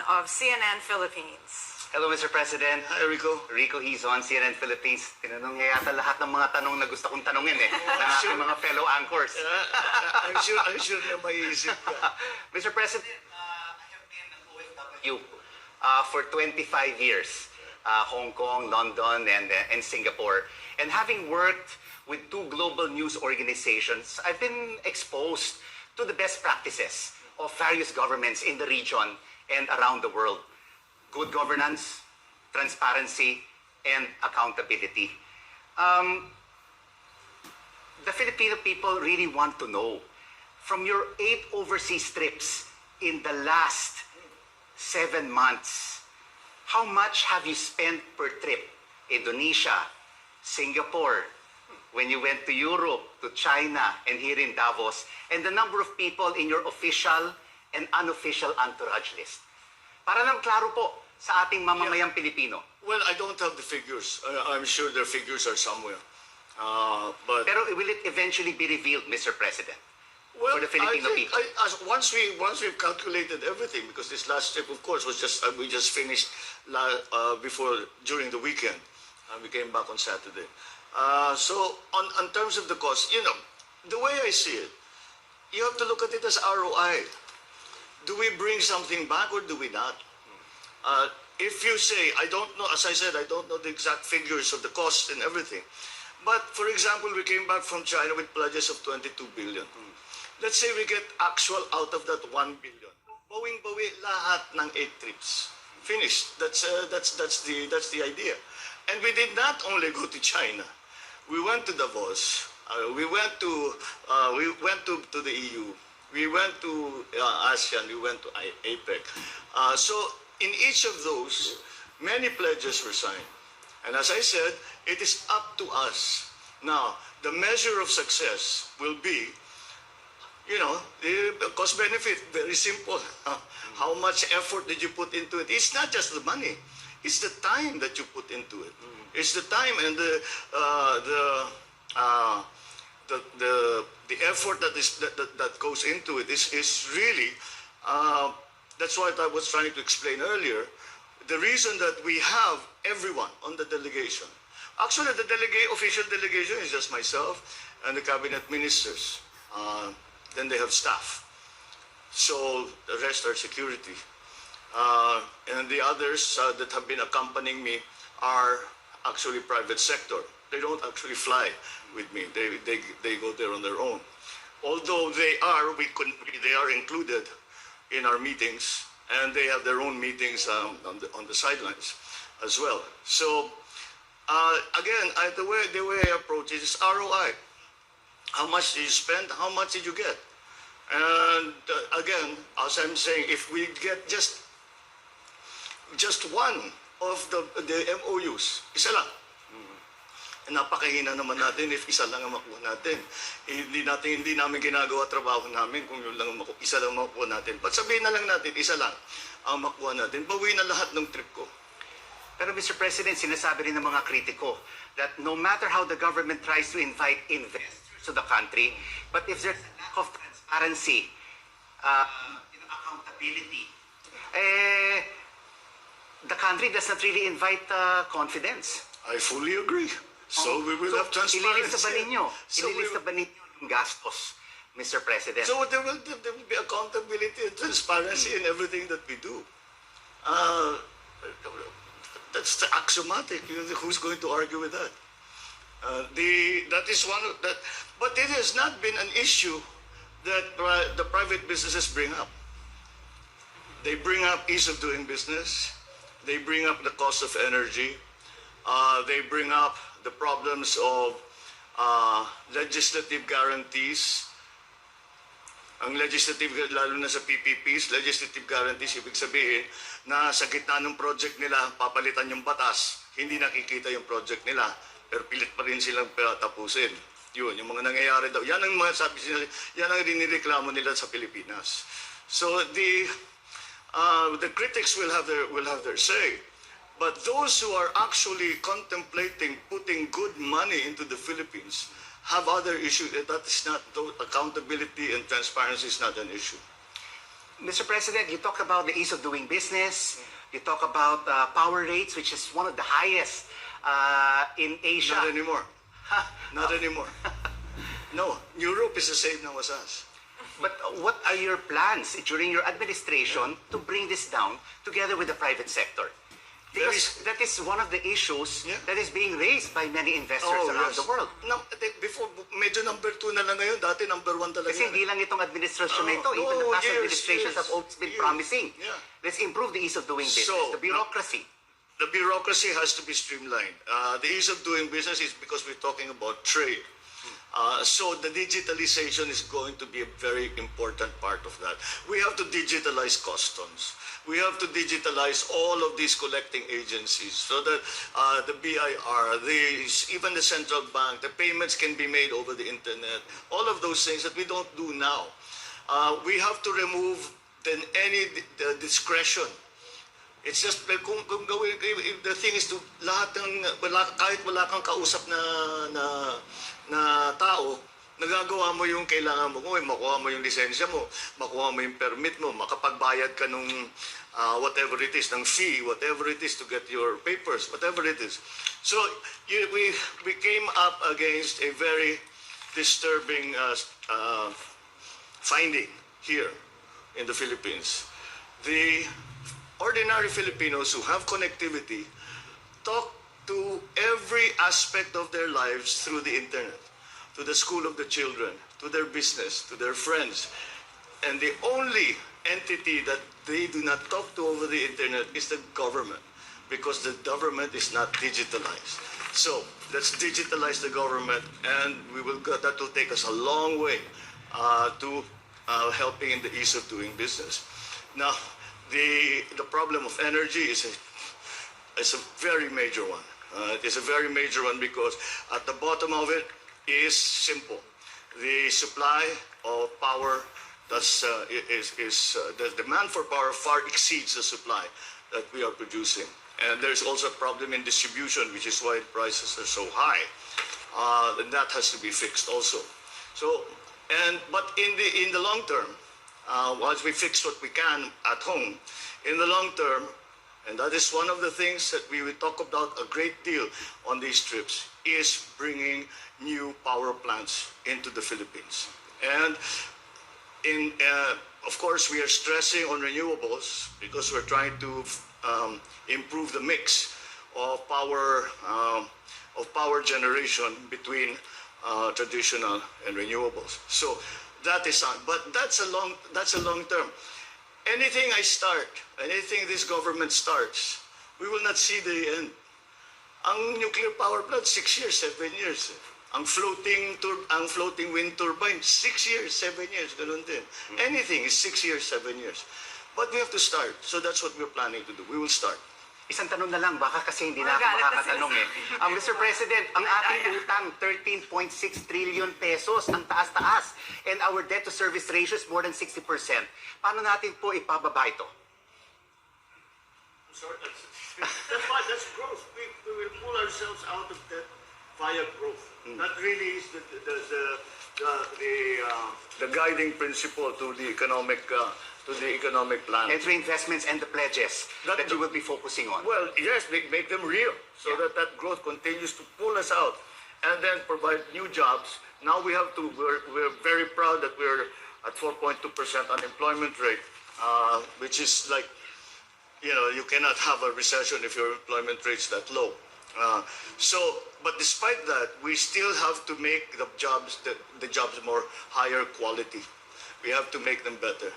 of CNN Philippines. Hello, Mr. President. Hi, Rico. Rico Hizon, CNN Philippines. Tinanong niya yata lahat ng mga tanong na gusto kong tanungin ng aking mga fellow anchors. I'm sure na maiisip ka. Mr. President, I have been an OFW for 25 years. Hong Kong, London, and Singapore. And having worked with two global news organizations, I've been exposed to the best practices of various governments in the region and around the world. Good governance, transparency, and accountability. The Filipino people really want to know, from your 8 overseas trips in the last 7 months, how much have you spent per trip? Indonesia, Singapore, when you went to Europe, to China, and here in Davos, and the number of people in your official and unofficial entourage list. Para lang klaro po sa ating mamamayang Pilipino. Well, I don't have the figures. I'm sure their figures are somewhere. But Pero will it eventually be revealed, Mr. President? well, for the Filipino I think people? once we've calculated everything, because this last trip, of course, was just we just finished during the weekend, and we came back on Saturday. So on terms of the cost, the way I see it, you have to look at it as ROI. Do we bring something back or do we not? If you say, I don't know, as I said, I don't know the exact figures of the cost and everything. But for example, we came back from China with pledges of 22 billion. Let's say we get actual out of that 1 billion. Bawing-bawi lahat ng 8 trips. Finished. That's the idea. And we did not only go to China. We went to Davos. We went to the EU. We went to ASEAN, we went to APEC. So in each of those, many pledges were signed. And as I said, it is up to us. Now, the measure of success will be, the cost benefit, very simple. How much effort did you put into it? It's not just the money. It's the time that you put into it. It's the time and the effort that goes into it is really, that's what I was trying to explain earlier, the reason that we have everyone on the delegation. Actually, the official delegation is just myself and the cabinet ministers. Then they have staff. So the rest are security. And the others that have been accompanying me are actually private sector. They don't actually fly with me. They go there on their own. Although they are included in our meetings, and they have their own meetings on the sidelines as well. So again, the way I approach it is ROI. How much did you spend? How much did you get? And again, as I'm saying, if we get just one of the MOUs, isa lang. Napakahina naman natin if isa lang ang makuha natin. Hindi namin ginagawa trabaho namin kung isa lang makuha natin. But sabihin na lang natin, isa lang ang makuha natin. Bawi na lahat ng trip ko. Pero Mr. President, sinasabi rin ng mga kritiko that no matter how the government tries to invite investors to the country, but if there's a lack of transparency, accountability, the country does not really invite confidence. I fully agree. So we will have transparency. Ililista ba ninyo yung gastos, Mr. President? So there will be accountability and transparency in everything that we do. That's the axiomatic. Who's going to argue with that? That is one of that. But it has not been an issue that the private businesses bring up. They bring up ease of doing business. They bring up the cost of energy. They bring up the problems of legislative guarantees. Ang legislative, lalo na sa PPPs, legislative guarantees, ibig sabihin na sa gitna ng project nila, papalitan yung batas, hindi nakikita yung project nila, pero pilit pa rin silang tapusin. Yun, yung mga nangyayari daw. Yan ang mga sabi nila, yan ang dinireklamo nila sa Pilipinas. So the critics will have their say. But those who are actually contemplating putting good money into the Philippines have other issues. That is not, accountability and transparency is not an issue. Mr. President, you talk about the ease of doing business. You talk about power rates, which is one of the highest in Asia. Not anymore. Not anymore. No, Europe is the same now as us. But what are your plans during your administration to bring this down together with the private sector? Because that is one of the issues that is being raised by many investors around the world. Before, medyo number 2 na lang ngayon. Dati number 1 talaga. Kasi hindi lang itong administrasyon na ito. Even the past administrations have always been promising. Yeah. Let's improve the ease of doing business, So, the bureaucracy. The bureaucracy has to be streamlined. The ease of doing business is because we're talking about trade. So the digitalization is going to be a very important part of that. We have to digitalize customs. We have to digitalize all of these collecting agencies so that the BIR, even the central bank, the payments can be made over the internet. All of those things that we don't do now. We have to remove any discretion. It's just kung gawin, the thing is to lahat ng kahit wala kang kausap na tao, nagagawa mo yung kailangan mo. Kung makuha mo yung lisensya mo, makuha mo yung permit mo, makapagbayad ka nung whatever it is, ng fee, whatever it is to get your papers, whatever it is. So we came up against a very disturbing finding here in the Philippines. The ordinary Filipinos who have connectivity talk to every aspect of their lives through the internet, to the school of the children, to their business, to their friends. And the only entity that they do not talk to over the internet is the government, because the government is not digitalized. So let's digitalize the government, and that will take us a long way to helping in the ease of doing business. Now, the problem of energy is a very major one. It is a very major one because at the bottom of it is simple. The supply of power the demand for power far exceeds the supply that we are producing. And there's also a problem in distribution, which is why prices are so high. And that has to be fixed also. But in the long term, once we fix what we can at home, in the long term, and that is one of the things that we will talk about a great deal on these trips, is bringing new power plants into the Philippines. And of course, we are stressing on renewables because we're trying to improve the mix of power generation between traditional and renewables. So that is on, but that's a long term. Anything I start, anything this government starts, we will not see the end. Ang nuclear power plant, 6 years, 7 years. Ang floating wind turbine, 6 years, 7 years, ganun din. Anything is 6 years, 7 years. But we have to start. So that's what we're planning to do. We will start. Isang tanong na lang, baka kasi hindi na ako makakatanong eh. Mr. President, ang ating utang, 13.6 trillion pesos, ang taas-taas. And our debt to service ratio is more than 60%. Paano natin po ipababa ito? Sorry, that's growth. We will pull ourselves out of debt via growth. That really is the guiding principle to the economic plan. And through investments and the pledges that you will be focusing on. Well, yes, make them real so that growth continues to pull us out and then provide new jobs. Now we're very proud that we're at 4.2% unemployment rate, which is like, you cannot have a recession if your employment rate's that low. But despite that, we still have to make the jobs more higher quality. We have to make them better.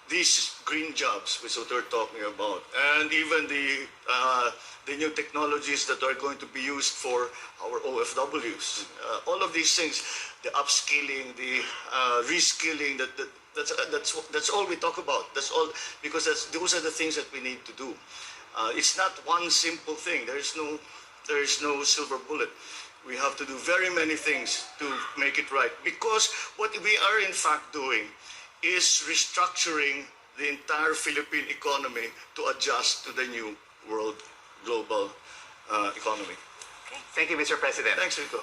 These green jobs, which is what we're talking about, and even the new technologies that are going to be used for our OFWs, all of these things, the upskilling, the reskilling, that's all we talk about. That's all, because those are the things that we need to do. It's not one simple thing. There is no silver bullet. We have to do very many things to make it right. Because what we are in fact doing is restructuring the entire Philippine economy to adjust to the new global economy. Thank you, Mr. President. Thanks, Rico.